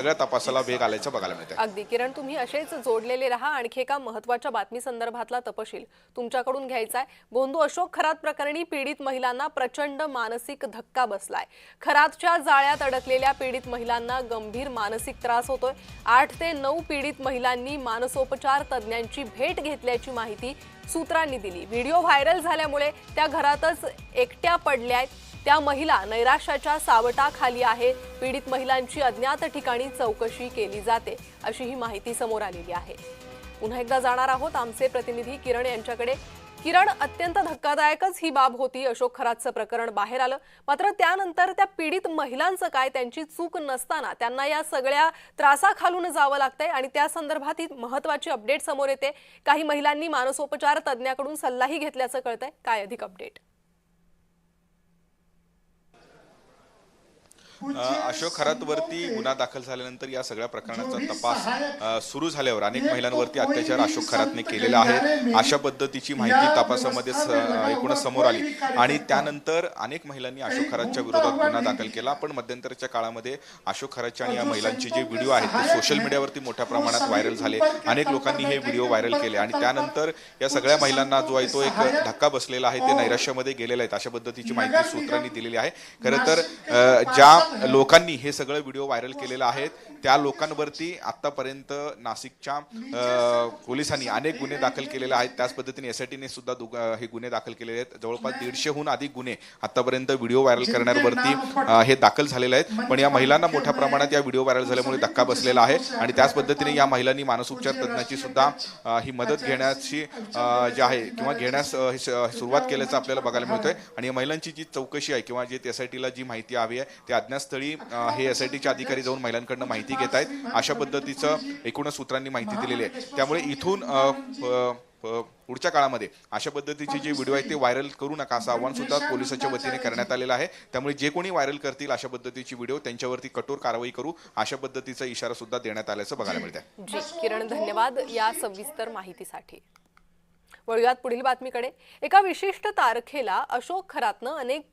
सगळ्या तपासाला वेग आल्याचं बघायला मिळतं। अगदी किरण, तुम्ही असेच जोडलेले रहा। आणखी एका महत्त्वाच्या बातमी संदर्भातला तपशील तुमच्याकडून घ्यायचा आहे। गोंदू अशोक खरात प्रकरणी पीडित महिलांना प्रचंड मानसिक धक्का बसलाय। खरातच्या जाळ्यात अडकलेल्या पीडित महिलांना गंभीर मानसिक त्रास होतोय। 8 ते 9 पीडित महिलांनी मानसोपचार तज्ञांची भेट घेतल्याची माहिती सूत्रांनी दिली। व्हिडिओ व्हायरल झाल्यामुळे त्या घरातच एकट्या पडल्यात। त्या महिला नैराश्याच्या सावटाखाली आहे। पीडित महिलांची अज्ञात ठिकाणी चौकशी केली जाते अशी ही माहिती समोर आलेली आहे। पुन्हा एकदा जाणार आहोत आमचे प्रतिनिधी किरण यांच्याकडे। किरण, अत्यंत धक्कादायकच ही बाब होती। अशोक खरातचं प्रकरण बाहेर आलं, मात्र त्यानंतर त्या पीडित महिलांचं काय? त्यांची चूक नसताना त्यांना या सगळ्या त्रासाखालून जावं लागतंय आणि त्या संदर्भात ही महत्त्वाची अपडेट समोर येते। काही महिलांनी मानसोपचार तज्ञाकडून सल्लाही घेतल्याचं कळतंय। काय अधिक अपडेट? अशोक खरातवरती गुन्हा दाखल झाल्यानंतर या सगळ्या प्रकरणाचा तपास सुरू झाल्यावर अनेक महिलांवरती अत्याचार अशोक खरातने केलेला आहे अशा पद्धतीची माहिती तपासामध्ये एकूणच समोर आली आणि त्यानंतर अनेक महिलांनी अशोक खरातच्या विरोधात गुन्हा दाखल केला। पण मध्यंतरीच्या काळामध्ये अशोक खरातच्या आणि या महिलांचे जे व्हिडिओ आहेत ते सोशल मीडियावरती मोठ्या प्रमाणात व्हायरल झाले। अनेक लोकांनी हे व्हिडिओ व्हायरल केले आणि त्यानंतर या सगळ्या महिलांना जो आहे तो एक धक्का बसलेला आहे, ते नैराश्यामध्ये गेलेले आहेत अशा पद्धतीची माहिती सूत्रांनी दिलेली आहे। खरं तर ज्या लोकांनी हे सगळे व्हिडिओ व्हायरल केलेले आहेत त्या लोकांवरती आतापर्यंत नाशिकच्या पोलिसांनी अनेक गुन्हे दाखल केलेले आहेत। त्याच पद्धतीने एसआयटीने सुद्धा हे गुन्हे दाखल केलेले आहेत। जवळपास 150हून अधिक गुन्हे आतापर्यंत व्हिडिओ व्हायरल करण्यावरती हे दाखल झालेले आहेत। पण या महिलांना मोठ्या प्रमाणात या व्हिडिओ व्हायरल झाल्यामुळे धक्का बसलेला आहे आणि त्याच पद्धतीने या महिलांनी मानसोपचार तज्ञाची सुद्धा ही मदत घेण्याची जी आहे किंवा घेण्यास सुरुवात केल्याचं आपल्याला बघायला मिळतंय। आणि या महिलांची जी चौकशी आहे किंवा जे एसआयटीला जी माहिती हवी आहे त्या अज्ञातस्थळी हे एसआयटीचे अधिकारी जाऊन महिलांकडून माहिती घेत आहेत अशा पद्धतीचं एकूणच सूत्रांनी माहिती दिलेली आहे। त्यामुळे इथून पुढच्या काळामध्ये अशा पद्धतीचे जे व्हिडिओ आहेत ते व्हायरल करू नका असं आवाहन सुद्धा पोलिसांच्या वतीने करण्यात आलेलं आहे। त्यामुळे जे कोणी व्हायरल करतील अशा पद्धतीची व्हिडिओ त्यांच्यावरती कठोर कारवाई करू अशा पद्धतीचा इशारा सुद्धा देण्यात आल्याचं बघायला मिळतंय। जी किरण, धन्यवाद या सविस्तर माहितीसाठी। वळूयात पुढील बातमीकडे। एका विशिष्ट तारखेला अशोक खरातनं अनेक